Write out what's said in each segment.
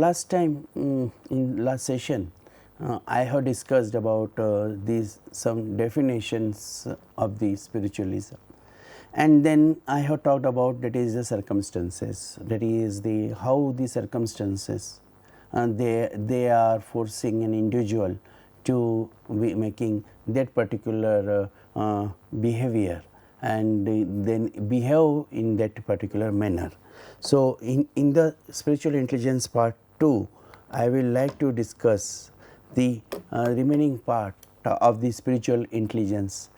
last time in last session I have discussed about these some definitions of the spiritualism, and then I have talked about that is the circumstances, that is the how the circumstances they are forcing an individual to be making that particular behavior and then behave in that particular manner. So, in the spiritual intelligence part 2, I will like to discuss the remaining part of the spiritual intelligence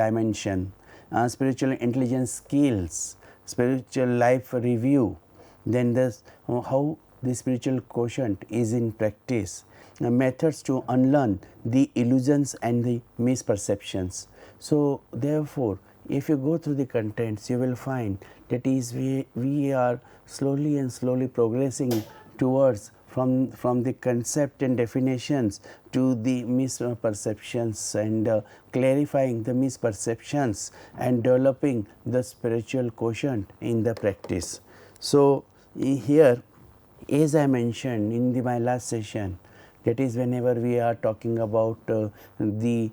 dimension, spiritual intelligence skills, spiritual life review, then this how the spiritual quotient is in practice, methods to unlearn the illusions and the misperceptions. So, therefore, if you go through the contents, you will find that is we are slowly progressing towards from the concept and definitions to the misperceptions and clarifying the misperceptions and developing the spiritual quotient in the practice. So, here as I mentioned in my last session, that is whenever we are talking about the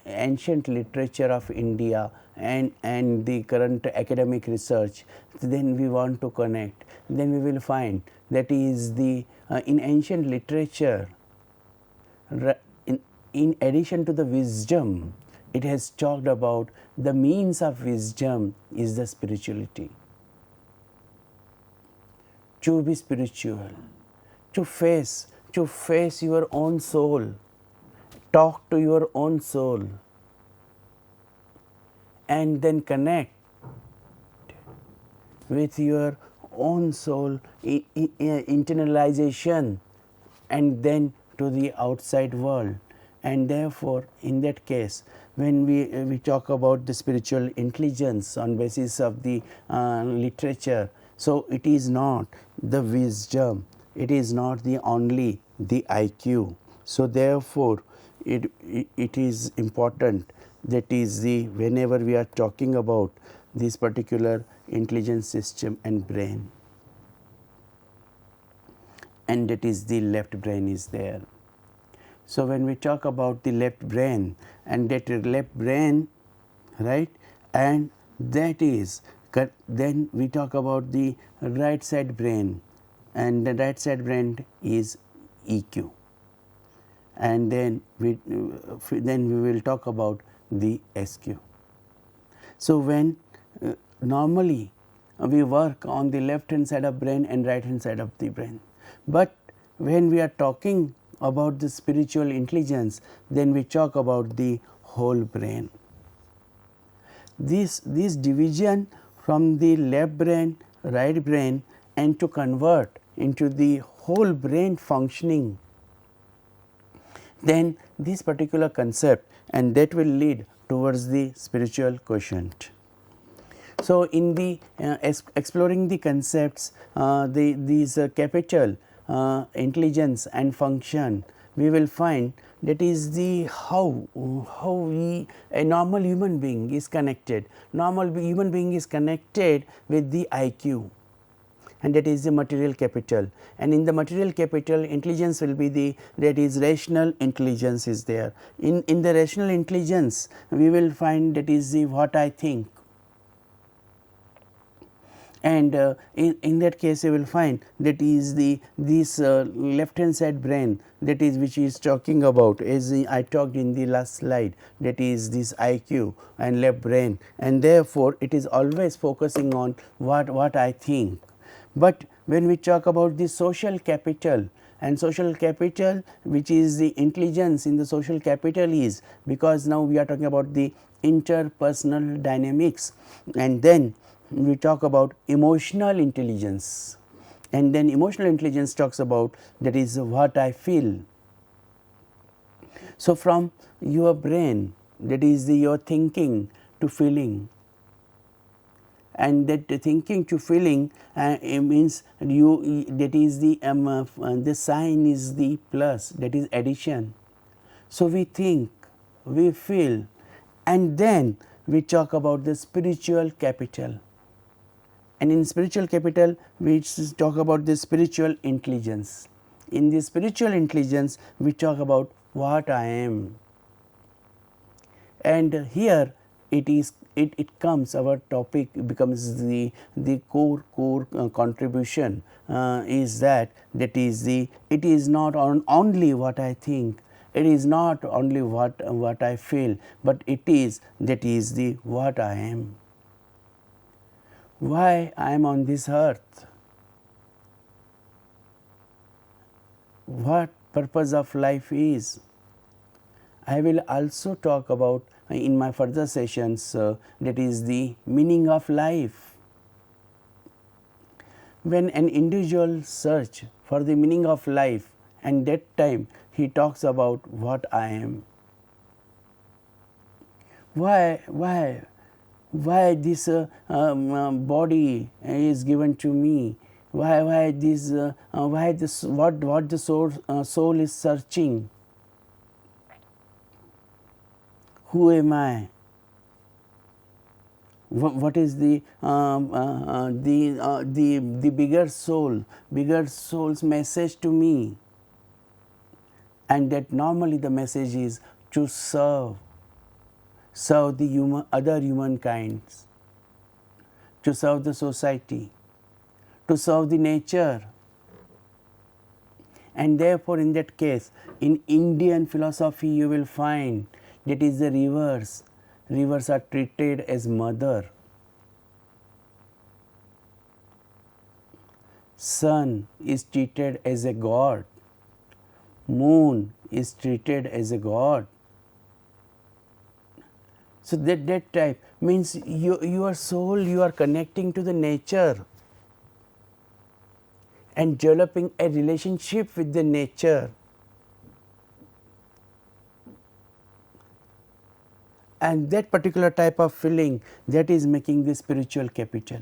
ancient literature of India and the current academic research, then we want to connect, then we will find that is the in ancient literature, in addition to the wisdom, it has talked about the means of wisdom is the spirituality. To be spiritual, to face your own soul, talk to your own soul, and then connect with your own soul internalization and then to the outside world. And therefore, in that case, when we talk about the spiritual intelligence on basis of the literature, so it is not the wisdom, it is not the only the IQ. So, therefore, it is important, that is the whenever we are talking about this particular intelligence system and brain, and that is the left brain is there. So, when we talk about the left brain and that left brain, right, and that is then we talk about the right side brain, and the right side brain is EQ, and then we will talk about the SQ. So, when normally we work on the left hand side of brain and right hand side of the brain, but when we are talking about the spiritual intelligence, then we talk about the whole brain. This division from the left brain, right brain, and to convert into the whole brain functioning, then this particular concept, and that will lead towards the spiritual quotient. So, in the exploring the concepts, these capital intelligence and function, we will find that is the how a normal human being is connected. Normal human being is connected with the IQ, and that is the material capital, and in the material capital intelligence will be the, that is rational intelligence is there. In the rational intelligence, we will find that is the what I think, and in that case you will find that is the this left hand side brain, that is which is talking about, as I talked in the last slide, that is this IQ and left brain, and therefore it is always focusing on what I think. But when we talk about the social capital, and social capital, which is the intelligence in the social capital, is because now we are talking about the interpersonal dynamics, and then we talk about emotional intelligence, and then emotional intelligence talks about that is what I feel. So, from your brain, that is your thinking to feeling, and that thinking to feeling means you, that is the sign is the plus, that is addition. So, we think, we feel, and then we talk about the spiritual capital, And in spiritual capital, we talk about the spiritual intelligence. In the spiritual intelligence, we talk about what I am. And here it comes, our topic becomes the core contribution is that is the, it is not only what I think, it is not only what I feel, but it is the what I am. Why I am on this earth? What purpose of life is? I will also talk about in my further sessions that is the meaning of life. When an individual search for the meaning of life, and that time he talks about what I am. Why this body is given to me? Why this what the soul is searching? Who am I? What is the bigger soul's message to me? And that normally the message is to serve the other humankinds, to serve the society, to serve the nature. And therefore, in that case, in Indian philosophy, you will find that is the rivers. Rivers are treated as mother. Sun is treated as a god. Moon is treated as a god. So that type means your soul, you are connecting to the nature and developing a relationship with the nature. And that particular type of feeling, that is making the spiritual capital.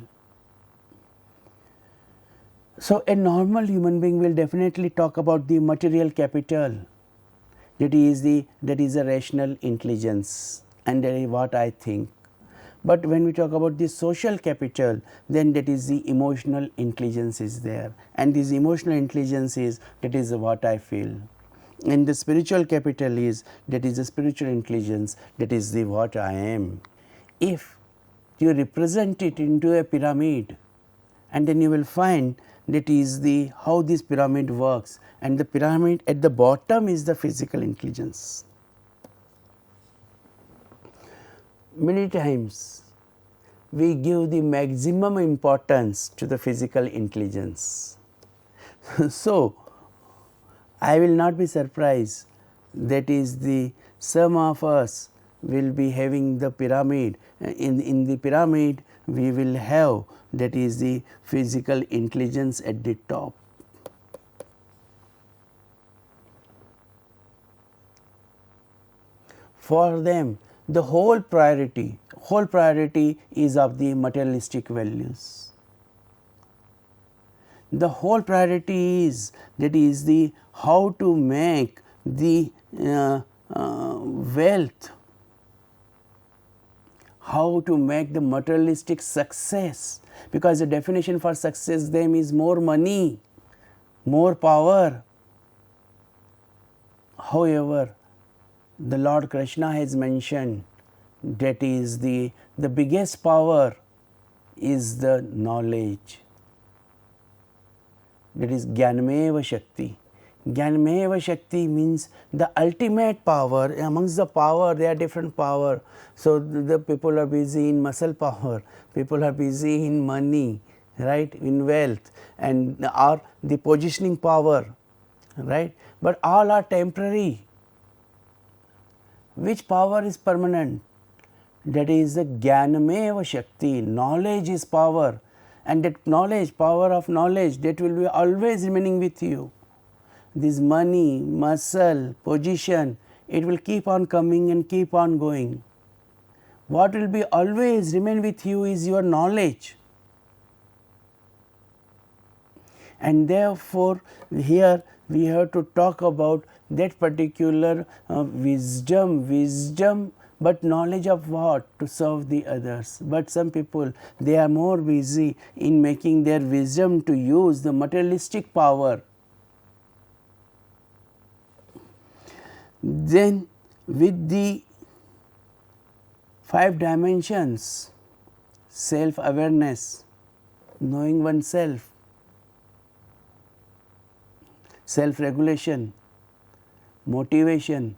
So a normal human being will definitely talk about the material capital, that is a rational intelligence, and that is what I think. But when we talk about the social capital, then that is the emotional intelligence is there, and this emotional intelligence is that is what I feel. And the spiritual capital is that is the spiritual intelligence, that is the what I am. If you represent it into a pyramid, and then you will find that is the how this pyramid works, and the pyramid at the bottom is the physical intelligence. Many times we give the maximum importance to the physical intelligence. So I will not be surprised that is the some of us will be having the pyramid. In the pyramid we will have that is the physical intelligence at the top. For them the whole priority is of the materialistic values. The whole priority is that is the how to make the wealth, how to make the materialistic success, because the definition for success them is more money, more power. However, the Lord Krishna has mentioned that is the biggest power is the knowledge. That is Jnanameva Shakti. Jnanameva Shakti means the ultimate power. Amongst the power, there are different power. So the people are busy in muscle power, people are busy in money, right, in wealth, and or the positioning power, right. But all are temporary. Which power is permanent? That is the Jnanameva Shakti. Knowledge is power, and that knowledge, power of knowledge, that will be always remaining with you. This money, muscle, position, it will keep on coming and keep on going. What will be always remain with you is your knowledge. And therefore, here we have to talk about that particular wisdom but knowledge of what? To serve the others. But some people, they are more busy in making their wisdom to use the materialistic power. Then with the 5 dimensions, self-awareness, knowing oneself, self-regulation, motivation,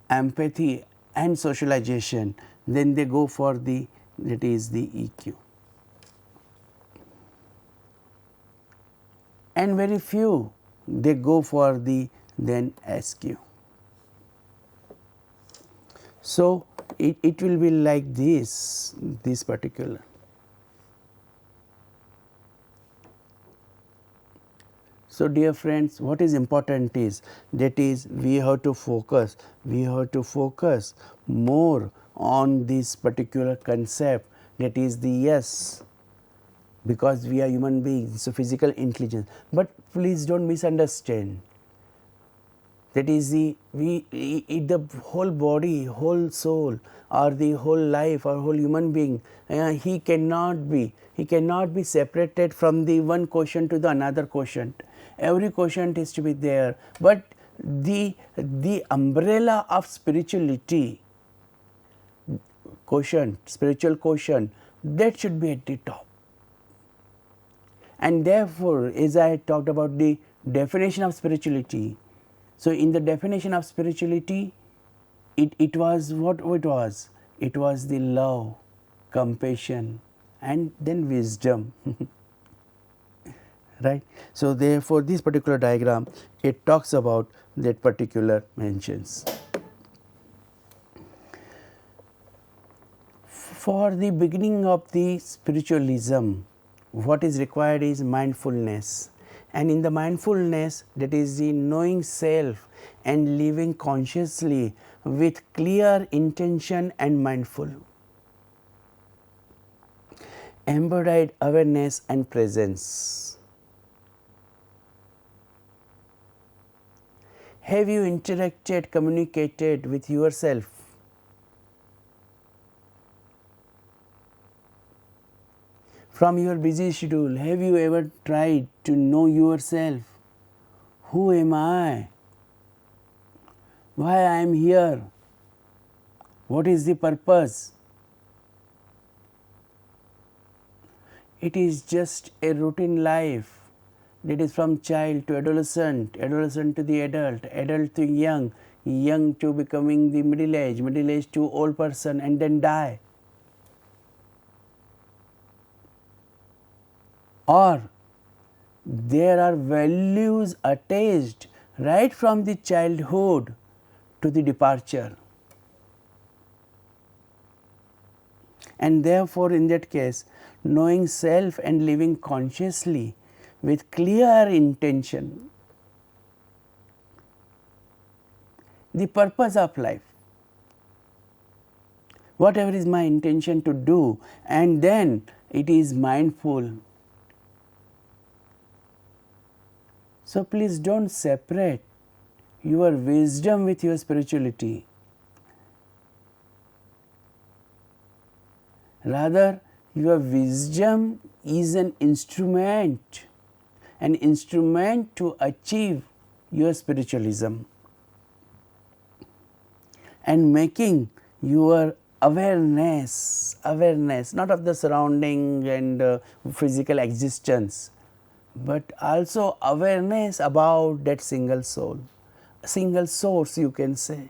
empathy and socialization, then they go for the, that is the EQ. And very few, they go for the then SQ. So it will be like this particular. So dear friends, what is important is, that is we have to focus more on this particular concept, that is the yes, because we are human beings, so physical intelligence. But please don't misunderstand, that is the whole body, whole soul, or the whole life, or whole human being, he cannot be separated from the one quotient to the another quotient. Every quotient is to be there, but the umbrella of spirituality, quotient, spiritual quotient, that should be at the top. And therefore, as I talked about the definition of spirituality, so in the definition of spirituality, it was what it was? It was the love, compassion and then wisdom. Right. So therefore, this particular diagram, it talks about that particular mentions. For the beginning of the spiritualism, what is required is mindfulness. And in the mindfulness, that is the knowing self and living consciously with clear intention and mindful. Embodied awareness and presence. Have you interacted, communicated with yourself? From your busy schedule, have you ever tried to know yourself? Who am I? Why I am here? What is the purpose? It is just a routine life. That is from child to adolescent, adolescent to the adult, adult to young, young to becoming the middle age to old person, and then die. Or there are values attached right from the childhood to the departure. And therefore, in that case, knowing self and living consciously with clear intention, the purpose of life, whatever is my intention to do, and then it is mindful. So please don't separate your wisdom with your spirituality. Rather, your wisdom is an instrument to achieve your spiritualism, and making your awareness not of the surrounding and physical existence, but also awareness about that single soul, single source, you can say.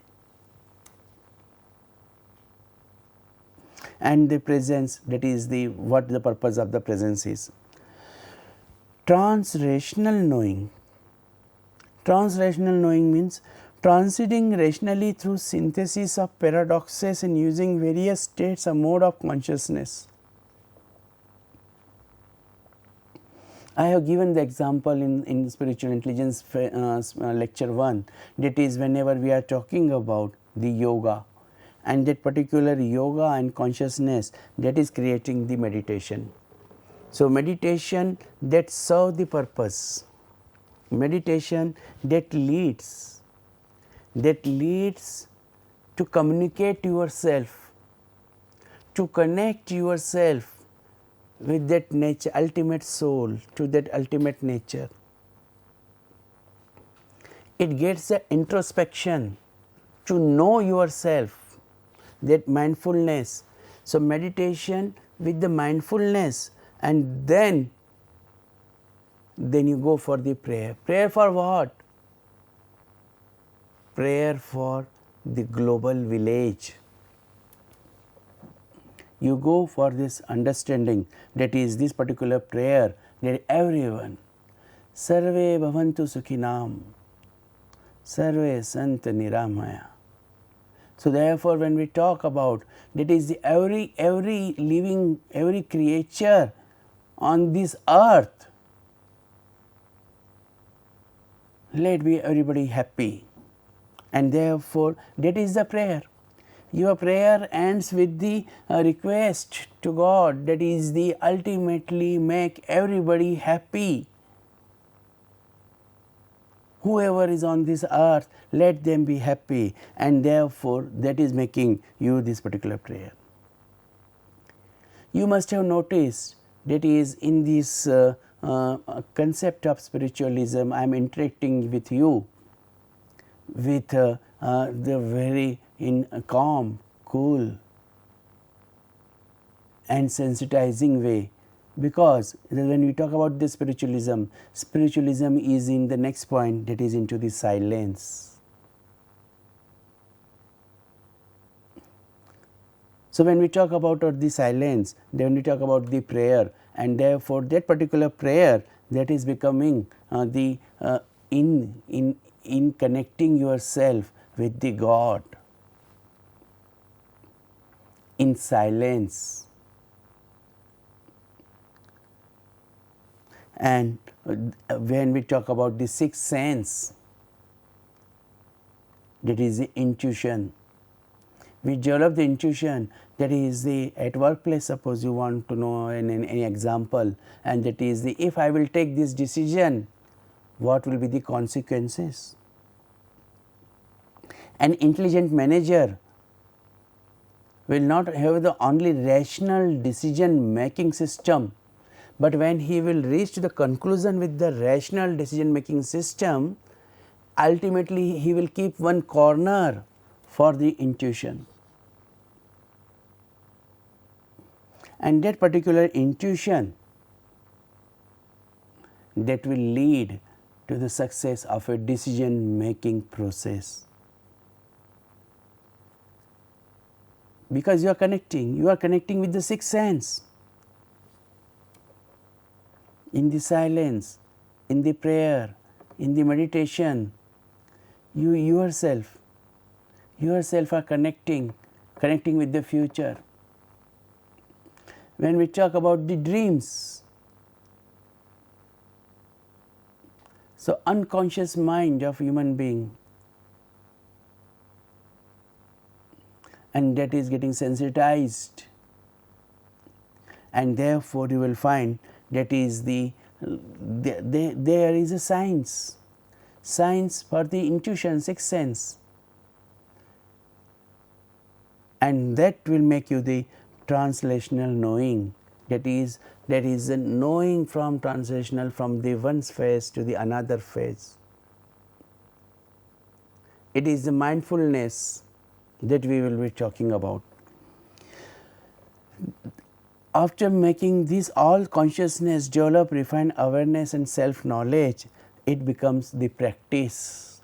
And the presence, that is the what the purpose of the presence is. Transrational knowing. Transrational knowing means transiting rationally through synthesis of paradoxes and using various states or mode of consciousness. I have given the example in spiritual intelligence lecture 1, that is whenever we are talking about the yoga, and that particular yoga and consciousness, that is creating the meditation. So meditation that serve the purpose, meditation that leads to communicate yourself, to connect yourself with that nature, ultimate soul, to that ultimate nature. It gets the introspection to know yourself, that mindfulness. So, meditation with the mindfulness, and then you go for the prayer. Prayer for what? Prayer for the global village. You go for this understanding, that is this particular prayer, that everyone, Sarve Bhavantu Sukhinam, Sarve Sant Niramaya. So, therefore, when we talk about, that is the every living, every creature on this earth, let be everybody happy, and therefore, that is the prayer. Your prayer ends with the request to God, that is the ultimately make everybody happy. Whoever is on this earth, let them be happy, and therefore, that is making you this particular prayer. You must have noticed that is in this concept of spiritualism, I am interacting with you with the very calm, cool and sensitizing way, because when we talk about the spiritualism, spiritualism is in the next point, that is into the silence. So, when we talk about the silence, then we talk about the prayer, and therefore, that particular prayer, that is becoming in connecting yourself with the God in silence. And when we talk about the sixth sense, that is the intuition. We develop the intuition, that is the at workplace, suppose you want to know any example, and that is the, if I will take this decision, what will be the consequences? An intelligent manager will not have the only rational decision making system, but when he will reach to the conclusion with the rational decision making system, ultimately he will keep one corner for the intuition, and that particular intuition, that will lead to the success of a decision making process. Because you are connecting with the sixth sense. In the silence, in the prayer, in the meditation, you yourself are connecting with the future. When we talk about the dreams, so unconscious mind of human being, and that is getting sensitized, and therefore you will find that is there is a science for the intuition, sixth sense, and that will make you the translational knowing, that is a knowing from translational, from the one phase to the another phase. It is the mindfulness that we will be talking about. After making this all consciousness develop, refine awareness and self knowledge, it becomes the practice.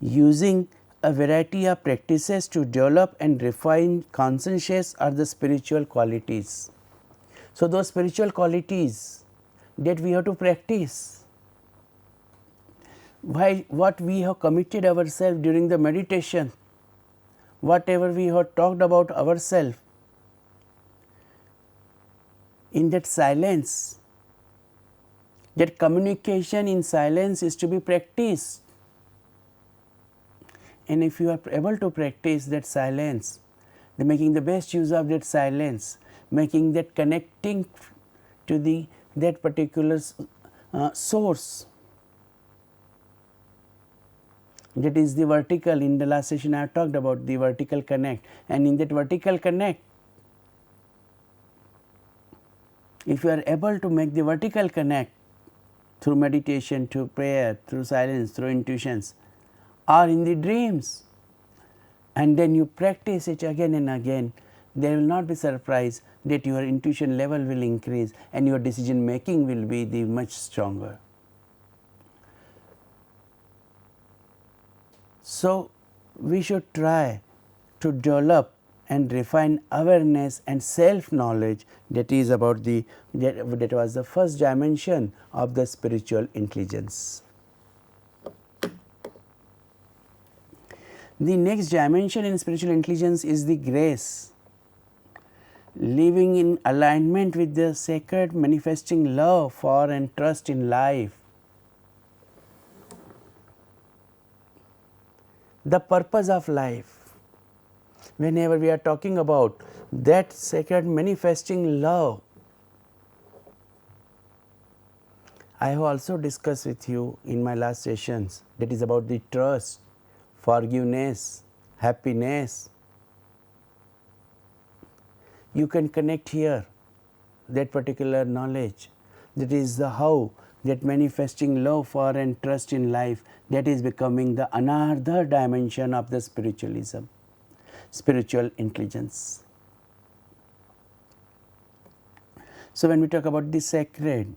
Using a variety of practices to develop and refine consciousness are the spiritual qualities. So, those spiritual qualities that we have to practice, what we have committed ourselves during the meditation, whatever we have talked about ourselves, in that silence, that communication in silence is to be practiced. And if you are able to practice that silence, then making the best use of that silence, making that connecting to that particular source, That is the vertical. In the last session I have talked about the vertical connect, and in that vertical connect, if you are able to make the vertical connect through meditation, through prayer, through silence, through intuitions, or in the dreams, and then you practice it again and again, there will not be surprise that your intuition level will increase and your decision making will be the much stronger. So, we should try to develop and refine awareness and self knowledge, that is about that was the first dimension of the spiritual intelligence. The next dimension in spiritual intelligence is the grace, living in alignment with the sacred, manifesting love for and trust in life. The purpose of life, whenever we are talking about that sacred manifesting love, I have also discussed with you in my last sessions, that is about the trust, forgiveness, happiness. You can connect here that particular knowledge, that is the how that manifesting love for and trust in life, that is becoming the another dimension of the spiritualism, spiritual intelligence. So, when we talk about the sacred,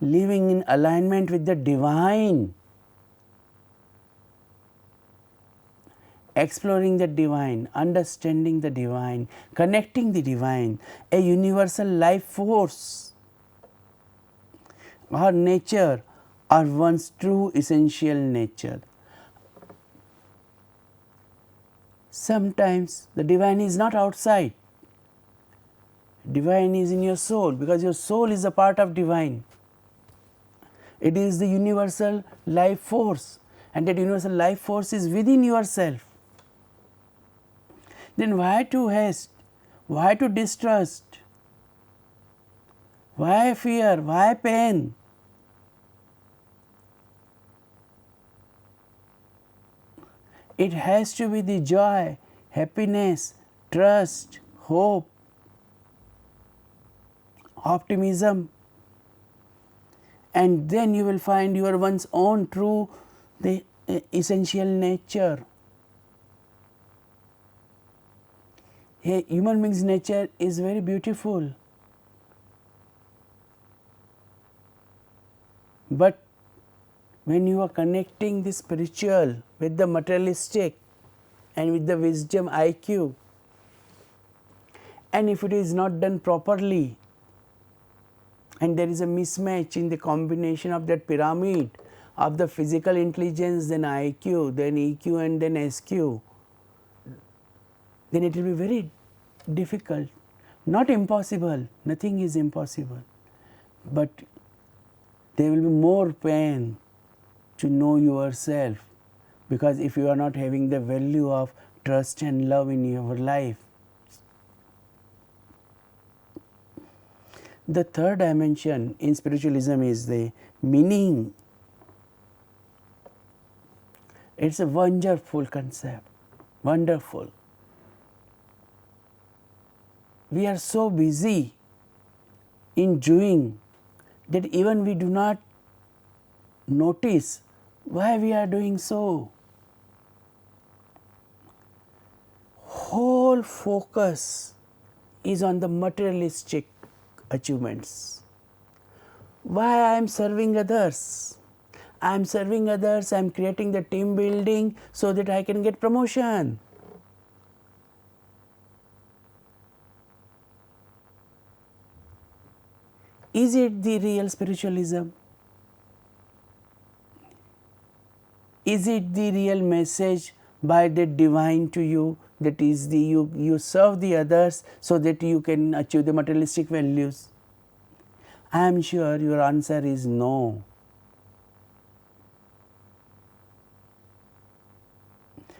living in alignment with the divine, exploring the divine, understanding the divine, connecting the divine, a universal life force, our nature, our one's true essential nature. Sometimes the divine is not outside, divine is in your soul, because your soul is a part of divine. It is the universal life force, and that universal life force is within yourself. Then why to haste? Why to distrust? Why fear? Why pain? It has to be the joy, happiness, trust, hope, optimism, and then you will find your one's own true, the essential nature. A human being's nature is very beautiful, but when you are connecting the spiritual with the materialistic and with the wisdom IQ, and if it is not done properly, and there is a mismatch in the combination of that pyramid of the physical intelligence, then IQ, then EQ, and then SQ, then it will be very difficult, not impossible, nothing is impossible, but there will be more pain to know yourself, because if you are not having the value of trust and love in your life. The third dimension in spiritualism is the meaning. It's a wonderful concept, wonderful. We are so busy in doing that even we do not notice why we are doing so. Whole focus is on the materialistic achievements. Why I am serving others? I am serving others, I am creating the team building so that I can get promotion. Is it the real spiritualism? Is it the real message by the divine to you, that is the you serve the others so that you can achieve the materialistic values? I am sure your answer is no.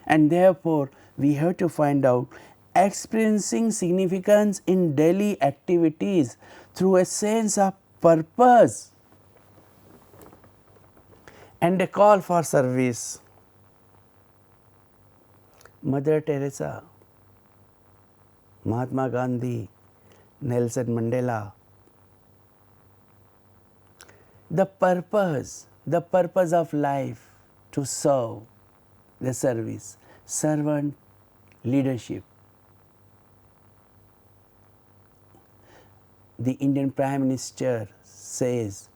And therefore, we have to find out experiencing significance in daily activities through a sense of purpose and a call for service. Mother Teresa, Mahatma Gandhi, Nelson Mandela. The purpose of life to serve, the service, servant leadership. The Indian Prime Minister says,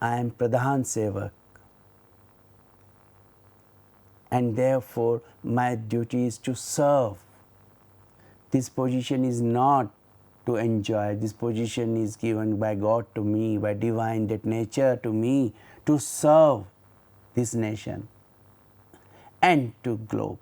I am Pradhan Sevak, and therefore my duty is to serve. This position is not to enjoy, this position is given by God to me, by divine that nature to me, to serve this nation and to globe.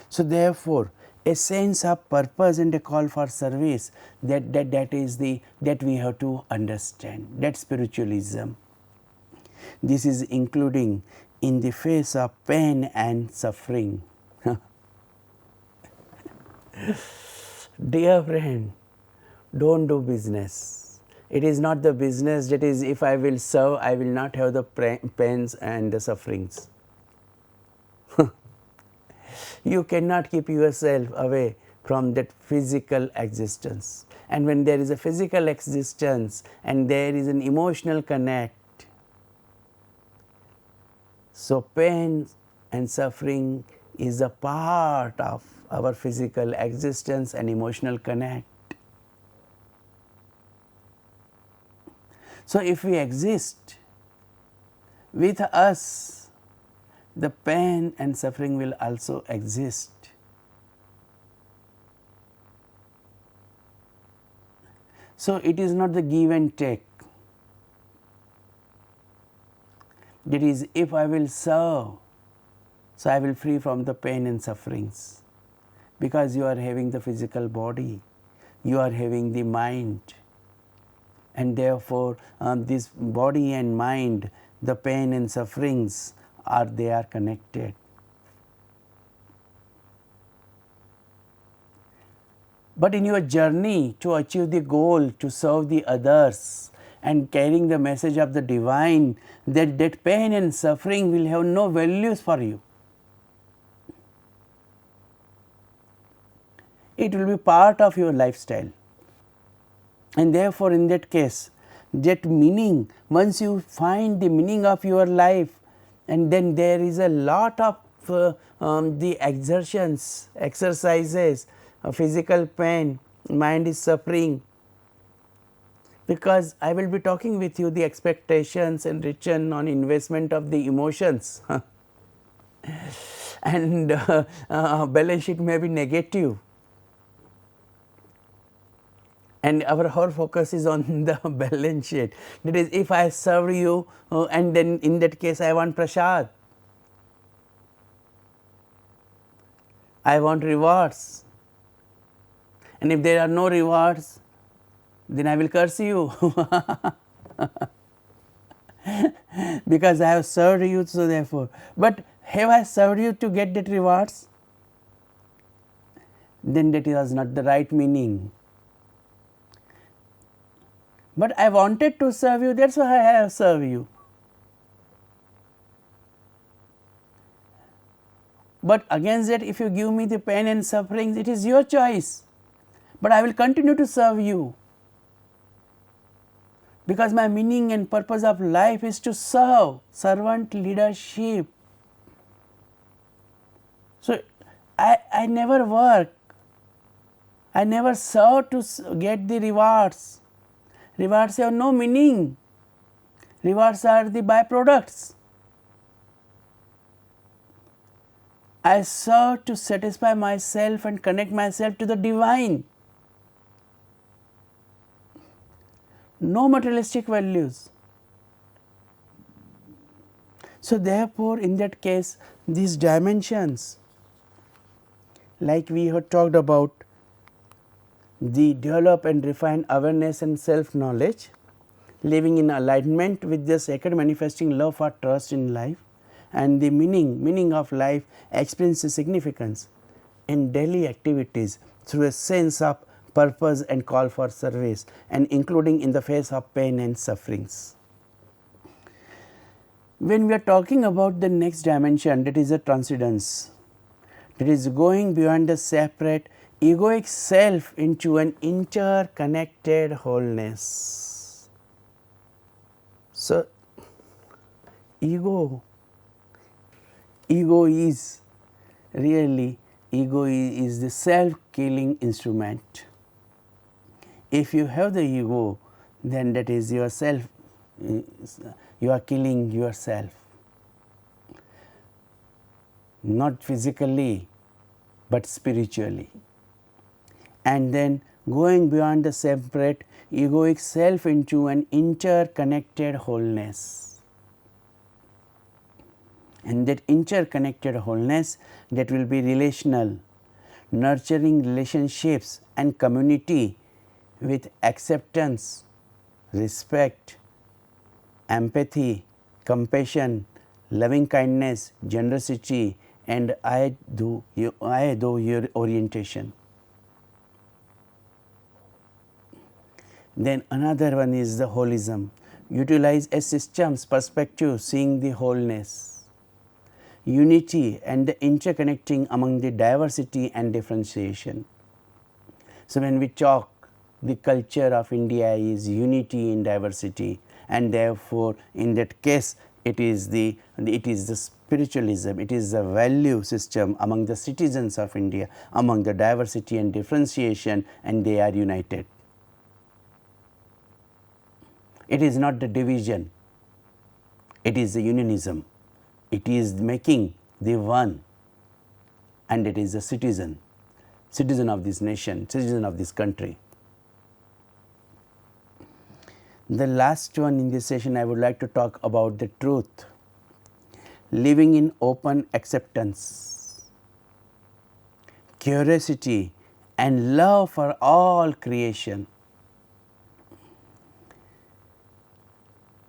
So therefore, a sense of purpose and a call for service, that we have to understand. That's spiritualism. This is including in the face of pain and suffering. Dear friend, don't do business. It is not the business that is, if I will serve, I will not have the pains and the sufferings. You cannot keep yourself away from that physical existence. And when there is a physical existence and there is an emotional connect, so pain and suffering is a part of our physical existence and emotional connect. So if we exist, with us the pain and suffering will also exist. So it is not the give and take. That is, if I will serve, so I will free from the pain and sufferings. Because you are having the physical body, you are having the mind, and therefore this body and mind, the pain and sufferings they are connected. But in your journey to achieve the goal, to serve the others and carrying the message of the divine, that pain and suffering will have no values for you. It will be part of your lifestyle. And therefore, in that case, that meaning, once you find the meaning of your life, and then there is a lot of the exercises, physical pain, mind is suffering. Because I will be talking with you the expectations and return on investment of the emotions. And balance sheet may be negative. And our whole focus is on the balance sheet. That is, if I serve you and then in that case I want prasad, I want rewards, and if there are no rewards, then I will curse you. Because I have served you, so therefore. But have I served you to get that rewards? Then that was not the right meaning. But I wanted to serve you, that's why I have served you. But against that, if you give me the pain and suffering, it is your choice. But I will continue to serve you. Because my meaning and purpose of life is to serve, servant leadership. So I never work, I never serve to get the rewards. Rewards have no meaning. Rewards are the byproducts. I serve to satisfy myself and connect myself to the divine. No materialistic values. So therefore, in that case, these dimensions, like we have talked about, the develop and refine awareness and self-knowledge, living in alignment with the sacred manifesting love for trust in life, and the meaning of life experiences significance in daily activities through a sense of purpose and call for service, and including in the face of pain and sufferings. When we are talking about the next dimension, that is a transcendence, that is going beyond the separate egoic self into an interconnected wholeness. So, ego is really, ego is the self killing instrument. If you have the ego, then that is yourself, you are killing yourself, not physically but spiritually. And then going beyond the separate egoic self into an interconnected wholeness. And that interconnected wholeness, that will be relational, nurturing relationships and community with acceptance, respect, empathy, compassion, loving kindness, generosity, and I do your orientation. Then another one is the holism. Utilize a system's perspective, seeing the wholeness, unity, and the interconnecting among the diversity and differentiation. So, when we talk, the culture of India is unity in diversity, and therefore, in that case it is the spiritualism, it is the value system among the citizens of India, among the diversity and differentiation, and they are united. It is not the division, it is the unionism, it is making the one, and it is the citizen of this nation, citizen of this country. The last one in this session, I would like to talk about the truth, living in open acceptance, curiosity, and love for all creation.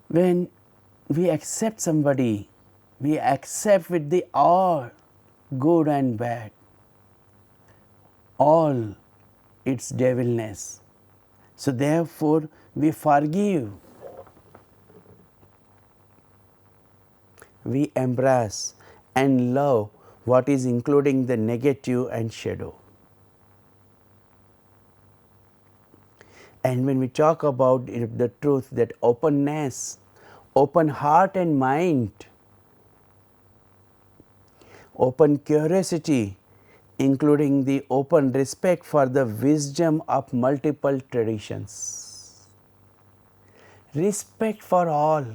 When we accept somebody, we accept with the all good and bad, all its devilness. So, therefore, we forgive, we embrace and love what is including the negative and shadow. And when we talk about the truth, that openness, open heart and mind, open curiosity, including the open respect for the wisdom of multiple traditions, respect for all.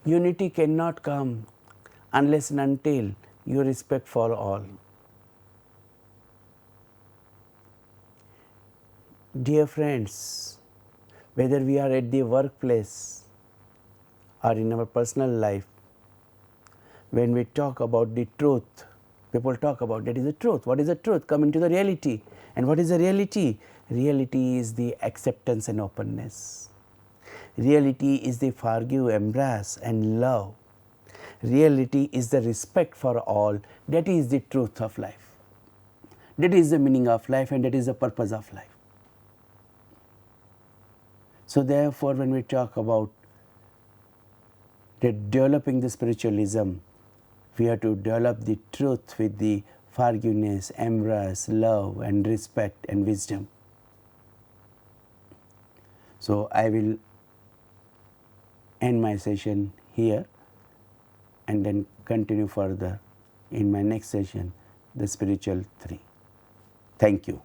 Unity cannot come unless and until you respect for all. Dear friends, whether we are at the workplace or in our personal life, when we talk about the truth, people talk about that is the truth. What is the truth? Come into the reality. And what is the reality? Reality is the acceptance and openness. Reality is the forgive, embrace, and love. Reality is the respect for all. That is the truth of life. That is the meaning of life, and that is the purpose of life. So, therefore, when we talk about developing the spiritualism, we have to develop the truth with the forgiveness, embrace, love, and respect and wisdom. So, I will end my session here and then continue further in my next session, the spiritual 3. Thank you.